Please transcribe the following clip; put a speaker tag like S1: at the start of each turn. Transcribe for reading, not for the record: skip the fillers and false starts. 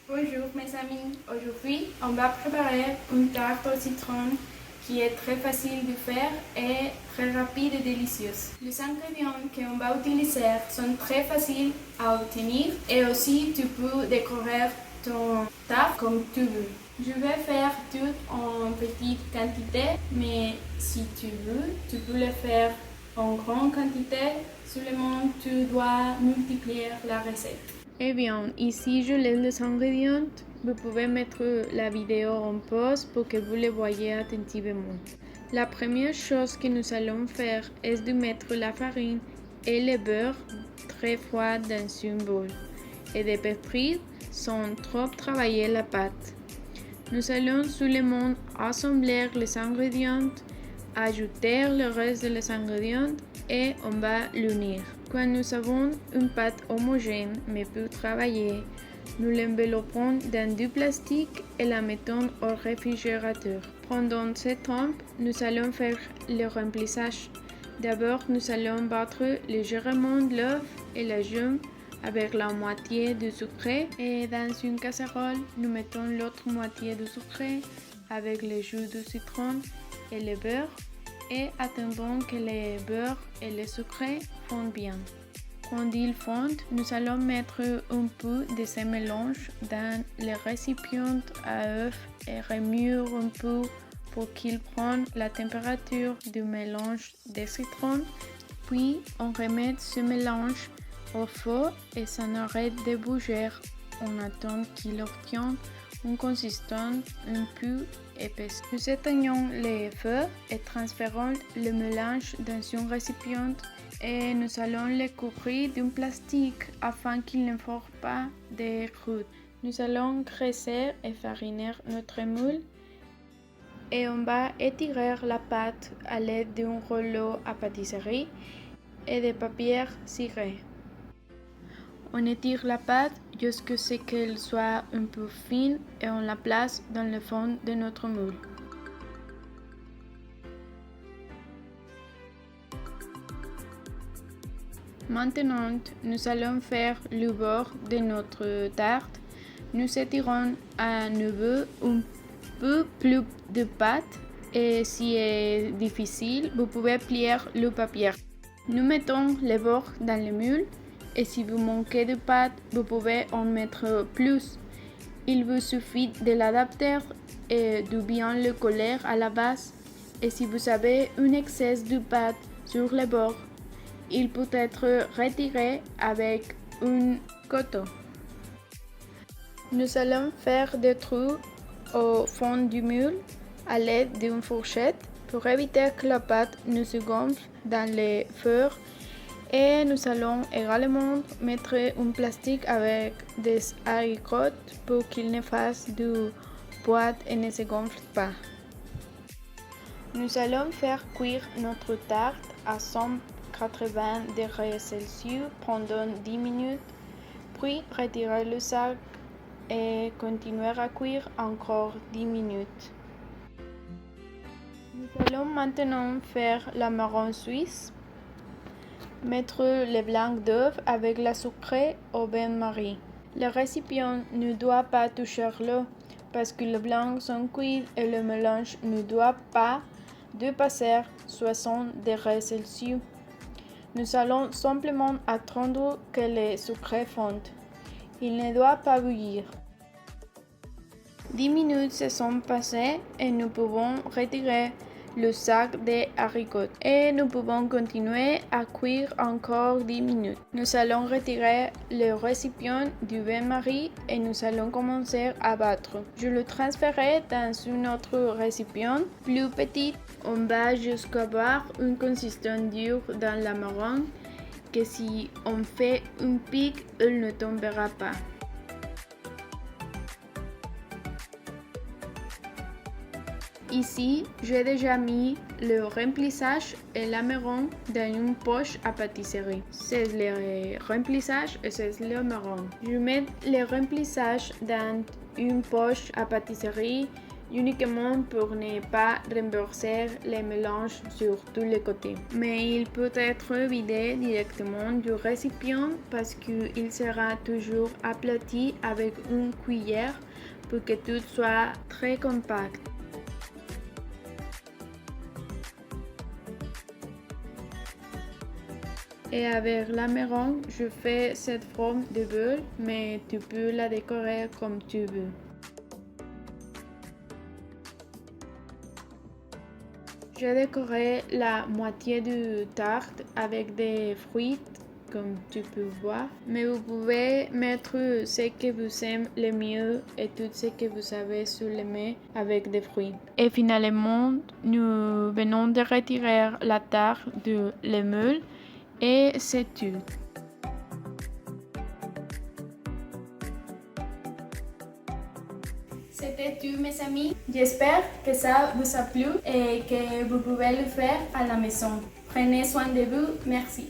S1: Bonjour mes amis, aujourd'hui on va préparer une tarte au citron qui est très facile de faire et très rapide et délicieuse. Les ingrédients qu'on va utiliser sont très faciles à obtenir et aussi tu peux décorer ton tarte comme tu veux. Je vais faire tout en petite quantité, mais si tu veux, tu peux le faire en grande quantité, seulement tu dois multiplier la recette. Eh bien, ici je laisse les ingrédients. Vous pouvez mettre la vidéo en pause pour que vous les voyez attentivement. La première chose que nous allons faire est de mettre la farine et le beurre très froid dans un bol et de pétrir sans trop travailler la pâte. Nous allons seulement assembler les ingrédients, ajouter le reste des ingrédients et on va l'unir. Quand nous avons une pâte homogène mais peu travaillée, nous l'enveloppons dans du plastique et la mettons au réfrigérateur. Pendant ce temps, nous allons faire le remplissage. D'abord, nous allons battre légèrement l'œuf et la gemme avec la moitié du sucre et dans une casserole, nous mettons l'autre moitié du sucre avec le jus de citron et le beurre et attendons que le beurre et le sucre fondent bien. Quand ils fondent, nous allons mettre un peu de ce mélange dans le récipient à œufs et remuer un peu pour qu'il prenne la température du mélange de citron. Puis on remet ce mélange au feu et ça arrête de bouger. On attend qu'il obtienne une consistance un peu épaisse. Nous éteignons le feu et transférons le mélange dans un récipient et nous allons le couvrir d'un plastique afin qu'il ne forme pas de croûte. Nous allons graisser et fariner notre moule et on va étirer la pâte à l'aide d'un rouleau à pâtisserie et de papier ciré. On étire la pâte jusqu'à ce qu'elle soit un peu fine et on la place dans le fond de notre moule. Maintenant, nous allons faire le bord de notre tarte. Nous étirons à nouveau un peu plus de pâte et si c'est difficile, vous pouvez plier le papier. Nous mettons les bords dans le moule et si vous manquez de pâte, vous pouvez en mettre plus. Il vous suffit de l'adapter et de bien le coller à la base. Et si vous avez un excès de pâte sur les bords, il peut être retiré avec un couteau. Nous allons faire des trous au fond du moule à l'aide d'une fourchette pour éviter que la pâte ne se gonfle dans le feu. Et nous allons également mettre un plastique avec des haricots pour qu'il ne fasse du boîte et ne se gonfle pas. Nous allons faire cuire notre tarte à 180 degrés Celsius pendant 10 minutes, puis retirer le sac et continuer à cuire encore 10 minutes. Nous allons maintenant faire la marron suisse. Mettre le blanc d'œuf avec la sucrée au bain-marie. Le récipient ne doit pas toucher l'eau parce que les blancs sont cuits et le mélange ne doit pas dépasser 60 degrés Celsius. Nous allons simplement attendre que le sucre fonde. Il ne doit pas bouillir. 10 minutes se sont passées et nous pouvons retirer le sac de haricots et nous pouvons continuer à cuire encore 10 minutes. Nous allons retirer le récipient du bain-marie et nous allons commencer à battre. Je le transférerai dans un autre récipient plus petit. On va jusqu'à avoir une consistance dure dans la marron que si on fait un pic, elle ne tombera pas. Ici, j'ai déjà mis le remplissage et la marron dans une poche à pâtisserie. C'est le remplissage et c'est le marron. Je mets le remplissage dans une poche à pâtisserie uniquement pour ne pas renverser les mélanges sur tous les côtés. Mais il peut être vidé directement du récipient parce qu'il sera toujours aplati avec une cuillère pour que tout soit très compact. Et avec la méronge, je fais cette forme de boule, mais tu peux la décorer comme tu veux. J'ai décoré la moitié du tarte avec des fruits, comme tu peux voir. Mais vous pouvez mettre ce que vous aimez le mieux et tout ce que vous avez sur le mets avec des fruits. Et finalement, nous venons de retirer la tarte de le moule et c'est tout. C'était tout mes amis. J'espère que ça vous a plu et que vous pouvez le faire à la maison. Prenez soin de vous. Merci.